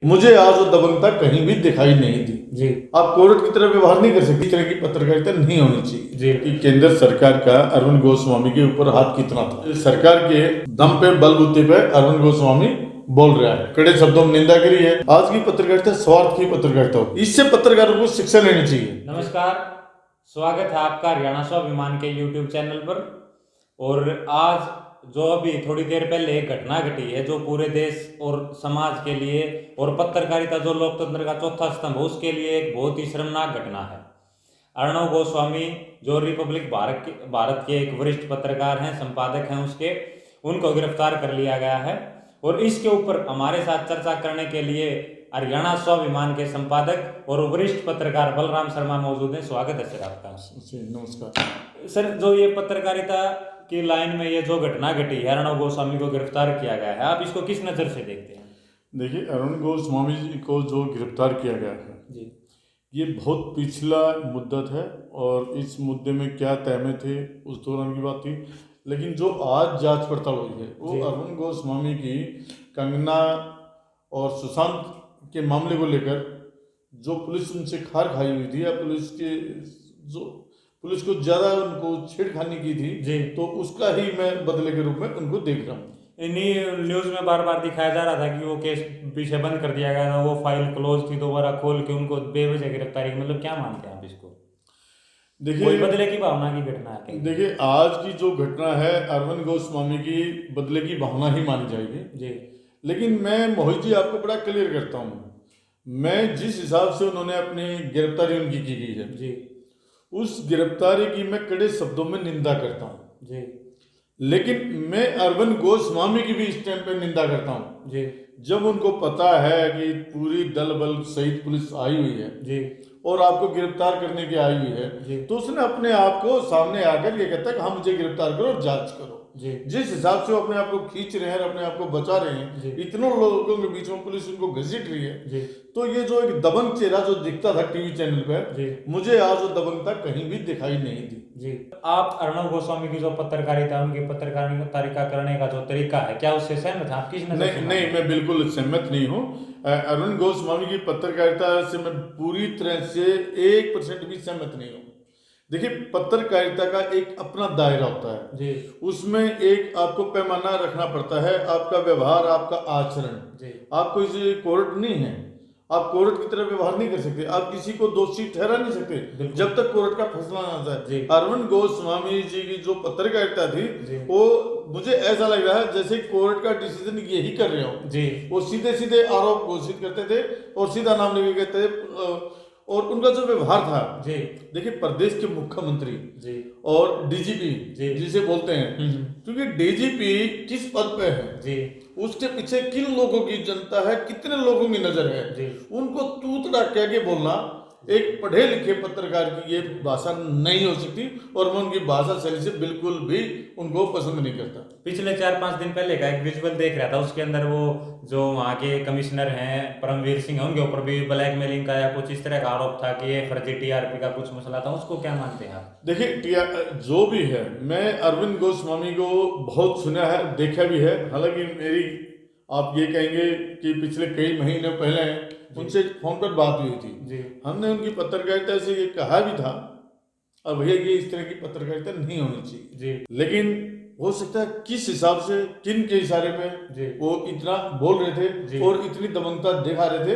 मुझे आज वो दबंगता कहीं भी दिखाई नहीं दी जी आप कोर्ट की तरह व्यवहार नहीं कर सकते। इस तरह की पत्रकारिता नहीं होनी चाहिए जी कि केंद्र सरकार का अरविंद गोस्वामी के ऊपर हाथ कितना था। सरकार के दम पे बलबूते पे अरविंद गोस्वामी बोल रहा है, कड़े शब्दों में निंदा करी है। आज की पत्रकारिता स्वार्थ की पत्रकारिता हो, इससे पत्रकारों को शिक्षा लेनी चाहिए। नमस्कार, स्वागत है आपका हरियाणा स्वाभिमान के यूट्यूब चैनल पर। और आज जो अभी थोड़ी देर पहले एक घटना घटी है जो पूरे देश और समाज के लिए और पत्रकारिता जो लोकतंत्र का चौथा स्तंभ है उसके लिए एक बहुत ही शर्मनाक घटना है। अर्णव गोस्वामी जो रिपब्लिक भारत के एक वरिष्ठ पत्रकार हैं, संपादक हैं उसके, उनको गिरफ्तार कर लिया गया है। और इसके ऊपर हमारे साथ चर्चा करने के लिए हरियाणा स्वाभिमान के संपादक और वरिष्ठ पत्रकार बलराम शर्मा मौजूद हैं। स्वागत है सर आपका। नमस्कार सर, जो ये पत्रकारिता की लाइन में ये जो घटना घटी है, अर्णव गोस्वामी को गिरफ्तार किया गया है, आप इसको किस नज़र से देखते हैं? देखिए, अरविंद गोस्वामी जी को जो गिरफ्तार किया गया है जी ये बहुत पिछला मुद्दत है और इस मुद्दे में क्या तहमे थे उस दौरान की बात थी। लेकिन जो आज जांच पड़ताल हुई है वो अरविंद गोस्वामी की कंगना और सुशांत के मामले को लेकर जो पुलिस उनसे खार खाई हुई थी या पुलिस को ज़्यादा उनको छेड़खानी की थी जी तो उसका ही मैं बदले के रूप में उनको देख रहा हूँ। इन्हीं न्यूज़ में बार बार दिखाया जा रहा था कि वो केस पीछे बंद कर दिया गया था, वो फाइल क्लोज थी, दोबारा खोल के उनको बेवजह गिरफ्तारी। मतलब क्या मानते हैं आप इसको? कोई देखिए बदले की भावना की घटना है? देखिए आज की जो घटना है अरविंद गोस्वामी की बदले की भावना ही मानी जाएगी जी लेकिन मैं मोहित जी आपको बड़ा क्लियर करता हूँ। मैं जिस हिसाब से उन्होंने अपनी गिरफ्तारी उनकी की गई है जी उस गिरफ्तारी की मैं कड़े शब्दों में निंदा करता हूँ। जी लेकिन मैं अरविंद गोस्वामी की भी इस टाइम पे निंदा करता हूँ जी जब उनको पता है कि पूरी दल बल सहित पुलिस आई हुई है जी और आपको गिरफ्तार करने की आई हुई जी। है तो उसने अपने आप को सामने आकर ये कहता है कि हाँ मुझे गिरफ्तार करो और जांच करो। जी जिस हिसाब से वो अपने आप को खींच रहे हैं और अपने आप को बचा रहे हैं, इतनों लोगों के बीच में पुलिस उनको घसीट रही है जी तो ये जो एक दबंग चेहरा जो दिखता था टीवी चैनल पर जी मुझे आज वो दबंगता कहीं भी दिखाई नहीं दी। जी। आप अर्णव गोस्वामी की जो पत्रकारिता, उनकी पत्रकारिता करने का जो तरीका है, क्या उससे सहमत हैं आप? किस नजर से? नहीं मैं बिल्कुल सहमत नहीं हूँ। अरविंद गोस्वामी की पत्रकारिता से मैं पूरी तरह से 1% भी सहमत नहीं हूँ। देखिए पत्रकारिता का एक अपना दायरा होता है जी उसमें एक आपको पैमाना रखना पड़ता है, आपका व्यवहार आपका आचरण। जी आप कोई कोर्ट नहीं है, आप कोर्ट की तरह व्यवहार नहीं कर सकते, आप किसी को दोषी ठहरा नहीं सकते जब तक कोर्ट का फैसला ना आता है। अरविंद गोस्वामी जी की जो पत्रकारिता थी वो मुझे ऐसा लग रहा है जैसे कोर्ट का डिसीजन यही कर रहे हो जी। वो सीधे सीधे आरोप घोषित करते थे और सीधा नाम लेके कहते थे। और उनका जो व्यवहार था जी देखिए प्रदेश के मुख्यमंत्री जी और डीजीपी जी जिसे बोलते हैं, क्योंकि डीजीपी किस पद पे है जी उसके पीछे किन लोगों की जनता है, कितने लोगों की नजर है जी। उनको तूतड़ा कह के बोलना एक पढ़े लिखे पत्रकार की ये भाषा नहीं हो सकती और मैं उनकी भाषा शैली से बिल्कुल भी उनको पसंद नहीं करता। पिछले 4-5 दिन पहले का एक विजुअल देख रहा था, उसके अंदर वो जो वहाँ के कमिश्नर हैं परमवीर सिंह हैं, उनके ऊपर भी ब्लैकमेलिंग का या कुछ इस तरह का आरोप था कि ये फर्जी टीआरपी का कुछ मसला था। उसको क्या मानते हैं आप? देखिए जो भी है, मैं अरविंद गोस्वामी को बहुत सुना है, देखा भी है। हालांकि मेरी आप ये कहेंगे कि पिछले कई महीने पहले उनसे फोन पर बात हुई थी जी हमने उनकी पत्रकारिता से ये कहा भी था और भैया ये इस तरह की पत्रकारिता नहीं होनी चाहिए जी लेकिन हो सकता है किस हिसाब से किन के इशारे पे वो इतना बोल रहे थे और इतनी दबंगता दिखा रहे थे।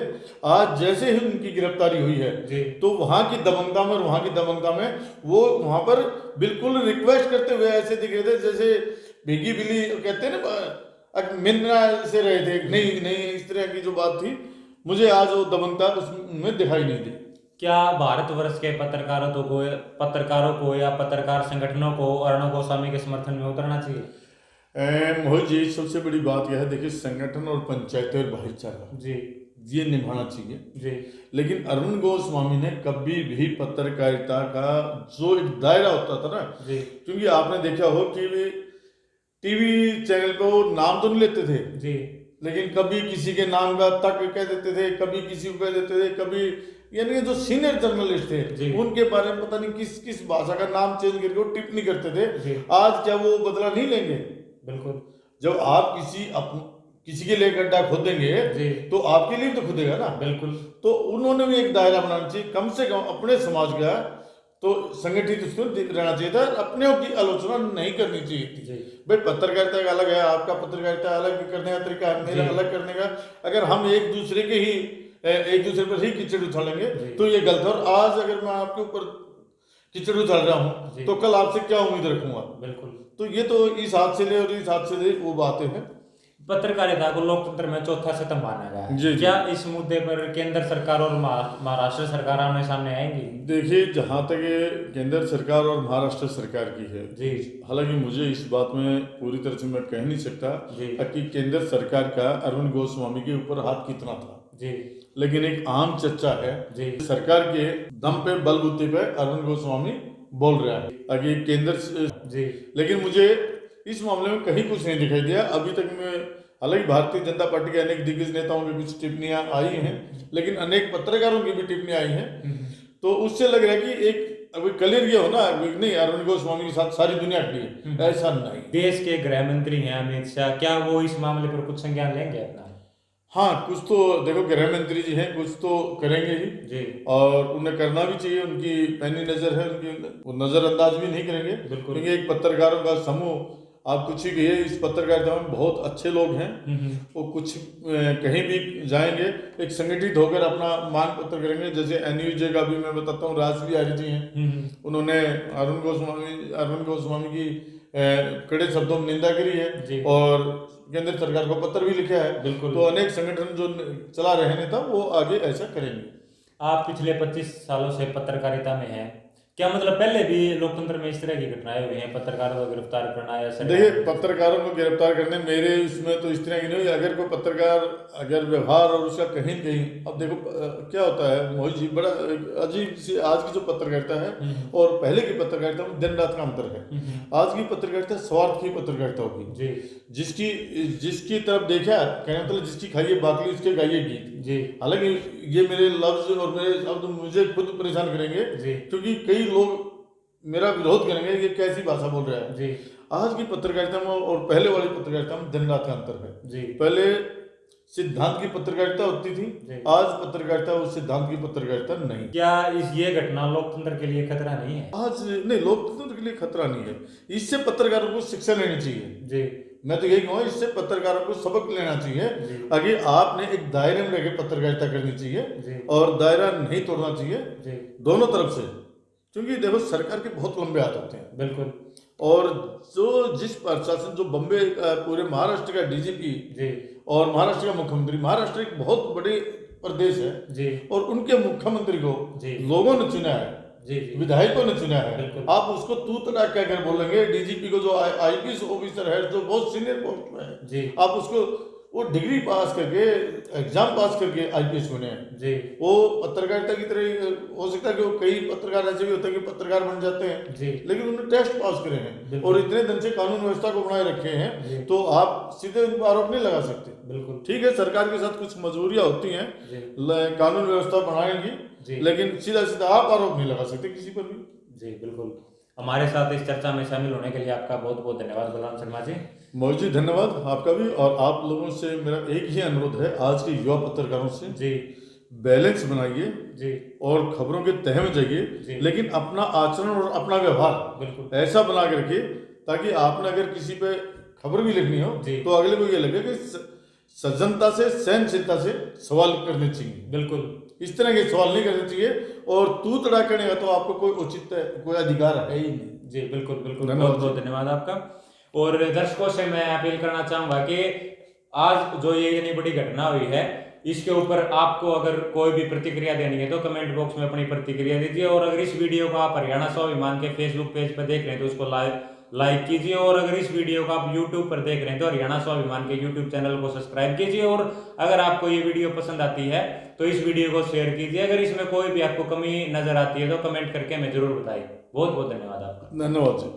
आज जैसे ही उनकी गिरफ्तारी हुई है तो वहां की दबंगता में और वहां की दबंगता में वो वहां पर बिल्कुल रिक्वेस्ट करते हुए ऐसे दिख रहे थे जैसे भीगी बिल्ली कहते हैं ना, मिन्ना से रहे थे। नहीं नहीं इस तरह की जो बात थी मुझे आज वो दबंगता उसमें दिखाई नहीं दी। क्या भारतवर्ष के पत्रकारों को या पत्रकार संगठनों को अर्णव गोस्वामी के समर्थन में उतरना चाहिए? मोहित जी सबसे बड़ी बात यह है, देखिए संगठन और पंचायत और भाईचारा जी ये निभाना चाहिए जी। लेकिन अरविंद गोस्वामी ने कभी भी पत्रकारिता का जो एक दायरा होता था ना जी क्योंकि आपने देखा हो कि टीवी चैनल पे वो नाम तो नहीं लेते थे जी लेकिन कभी किसी के नाम का तक कह देते थे, कभी किसी को कह देते थे, कभी यानी जो सीनियर जर्नलिस्ट थे उनके बारे में पता नहीं किस किस भाषा का नाम चेंज करके वो टिप्पणी करते थे। आज क्या वो बदला नहीं लेंगे? बिल्कुल। जब आप किसी किसी के लिए गड्ढा खोदेंगे तो आपके लिए तो खुदेगा ना। बिल्कुल। तो उन्होंने भी एक दायरा बनाना चाहिए, कम से कम अपने समाज का तो संगठित उसको रहना चाहिए था, अपने की आलोचना नहीं करनी चाहिए थी। भाई पत्रकारिता का अलग है, आपका पत्रकारिता अलग करने का तरीका है, मेरा अलग करने का। अगर हम एक दूसरे पर ही कीचड़ उछालेंगे तो ये गलत है। और आज अगर मैं आपके ऊपर कीचड़ उछाल रहा हूँ तो कल आपसे क्या उम्मीद रखूंगा। बिल्कुल। तो ये तो इस हाथ से ले और इस हाथ से ले वो बातें हैं। पत्रकारिता को लोकतंत्र में चौथा स्तंभ माना गया है। क्या इस मुद्दे पर केंद्र सरकार और महाराष्ट्र सरकार आमने सामने आएंगी? देखिए, जहां तक ये केंद्र सरकार और महाराष्ट्र सरकार की है जी, हालांकि मुझे इस बात में पूरी तरह से मैं कह नहीं सकता कि केंद्र सरकार का अरविंद गोस्वामी के ऊपर हाथ कितना था जी, लेकिन एक आम चर्चा है जी, सरकार के दम पे बलबूते पे अरविंद गोस्वामी बोल रहा है आगे केंद्र जी। लेकिन मुझे इस मामले में कहीं कुछ नहीं दिखाई दिया अभी तक। मैं हालांकि भारतीय जनता पार्टी के अनेक दिग्गज नेताओं की कुछ टिप्पणियां आई हैं, लेकिन अनेक पत्रकारों की भी टिप्पणियां आई हैं, तो उससे लग रहा है कि एक अभी क्लियर ये हो ना, नहीं अरविंद गोस्वामी के साथ सारी दुनिया खड़ी है, ऐसा नहीं। देश के गृह मंत्री हैं अमित शाह, क्या वो इस मामले पर कुछ संज्ञान लेंगे अपना? हाँ, कुछ तो देखो गृह मंत्री जी हैं, कुछ तो करेंगे ही जी, और उन्हें करना भी चाहिए। उनकी पैनी नजर है, उनकी वो नजरअंदाज भी नहीं करेंगे, क्योंकि एक पत्रकारों का समूह आप कुछ ही कहिए, इस पत्रकारिता में बहुत अच्छे लोग हैं, वो कुछ कहीं भी जाएंगे एक संगठित होकर अपना मांग पत्र करेंगे। जैसे एनयूजे का भी मैं बताता हूँ, राजवी आर्य जी हैं, उन्होंने अरविंद गोस्वामी की कड़े शब्दों में निंदा करी है और केंद्र सरकार को पत्र भी लिखा है। तो अनेक संगठन जो चला रहे नेता वो आगे ऐसा करेंगे। आप पिछले 25 सालों से पत्रकारिता में हैं, क्या मतलब पहले भी लोकतंत्र में इस तरह की घटनाएं हुई हैं, पत्रकारों को गिरफ्तार करना या देखिए, पत्रकारों को गिरफ्तार करने मेरे इसमें तो इस तरह की नहीं हुई। अगर कोई पत्रकार अगर व्यवहार और उसका कहीं कहीं, अब देखो क्या होता है मोहित जी, बड़ा अजीब सी आज की जो पत्रकारिता है और पहले की पत्रकारिता में दिन रात का अंतर है। आज की पत्रकारिता स्वार्थ की पत्रकारिता होगी, जिसकी तरफ देखा कहने मतलब जिसकी खाइए बाकी उसके गाइए गीत। हालांकि ये मेरे लफ्ज और मेरे शब्द मुझे खुद परेशान करेंगे, क्योंकि कई लोग मेरा विरोध करेंगे कि कैसी भाषा बोल रहा है। आज की पत्रकारिता में और पहले वाली पत्रकारिता में दिन रात का अंतर है। पहले सिद्धांत की पत्रकारिता होती थी, आज पत्रकारिता उस सिद्धांत की पत्रकारिता नहीं। क्या ये घटना लोकतंत्र के लिए खतरा नहीं है? आज नहीं, लोकतंत्र के लिए खतरा नहीं है। इससे पत्रकारों को शिक्षा लेनी चाहिए। मैं तो यही कहूँगा, इससे पत्रकारों को सबक लेना चाहिए। आगे आपने एक दायरे में रहकर पत्रकारिता करनी चाहिए और दायरा नहीं तोड़ना चाहिए दोनों तरफ से, क्योंकि देखो सरकार के बहुत लंबे हाथ होते हैं। बिल्कुल। और जिस प्रशासन, जो बम्बे पूरे महाराष्ट्र का डीजीपी और महाराष्ट्र का मुख्यमंत्री, महाराष्ट्र एक बहुत बड़े प्रदेश है और उनके मुख्यमंत्री को लोगों ने चुना है, विधायकों ने चुना है। आप उसको तू तड़ाक क्या कर बोलेंगे? डीजीपी को जो आईपीएस ऑफिसर है, जो बहुत सीनियर पोस्ट में है, आप उसको वो डिग्री पास करके, एग्जाम पास करके आईपीएस बने हैं। वो पत्रकारिता की तरह हो सकता है कि वो कई पत्रकार ऐसे भी होते हैं कि पत्रकार बन जाते हैं, लेकिन उन्होंने टेस्ट पास करे हैं और इतने दिन से कानून व्यवस्था को बनाए रखे हैं, तो आप सीधे उन पर आरोप नहीं लगा सकते। बिल्कुल ठीक है, सरकार के साथ कुछ मजबूरियां होती हैं, कानून व्यवस्था बनाएंगी, लेकिन सीधा सीधा आप आरोप नहीं लगा सकते किसी पर भी। जी बिल्कुल। हमारे साथ इस चर्चा में शामिल होने के लिए आपका बहुत बहुत धन्यवाद बलराम शर्मा जी। मोहित जी धन्यवाद आपका भी। और आप लोगों से मेरा एक ही अनुरोध है, आज के युवा पत्रकारों से, बैलेंस बनाइए और खबरों के तह में जाइए, लेकिन अपना आचरण और अपना व्यवहार ऐसा बना के रखिए ताकि आपने अगर किसी पे खबर भी लिखनी हो तो अगले को ये लगे कि सज्जनता से, सहनशीलता से सवाल करने चाहिए। बिल्कुल इस तरह के सवाल नहीं करने चाहिए और तू तड़ा करने का तो आपको कोई उचित कोई अधिकार है ही नहीं। जी बिल्कुल बिल्कुल, बहुत बहुत धन्यवाद आपका। और दर्शकों से मैं अपील करना चाहूंगा कि आज जो ये इतनी बड़ी घटना हुई है, इसके ऊपर आपको अगर कोई भी प्रतिक्रिया देनी है तो कमेंट बॉक्स में अपनी प्रतिक्रिया दीजिए। और अगर इस वीडियो को आप हरियाणा स्वाभिमान के फेसबुक पेज पर देख रहे हैं तो उसको लाइक कीजिए। और अगर इस वीडियो को आप YouTube पर देख रहे हैं तो हरियाणा स्वाभिमान के YouTube चैनल को सब्सक्राइब कीजिए। और अगर आपको ये वीडियो पसंद आती है तो इस वीडियो को शेयर कीजिए। अगर इसमें कोई भी आपको कमी नजर आती है तो कमेंट करके हमें जरूर बताइए। बहुत बहुत धन्यवाद आपका। धन्यवाद जी।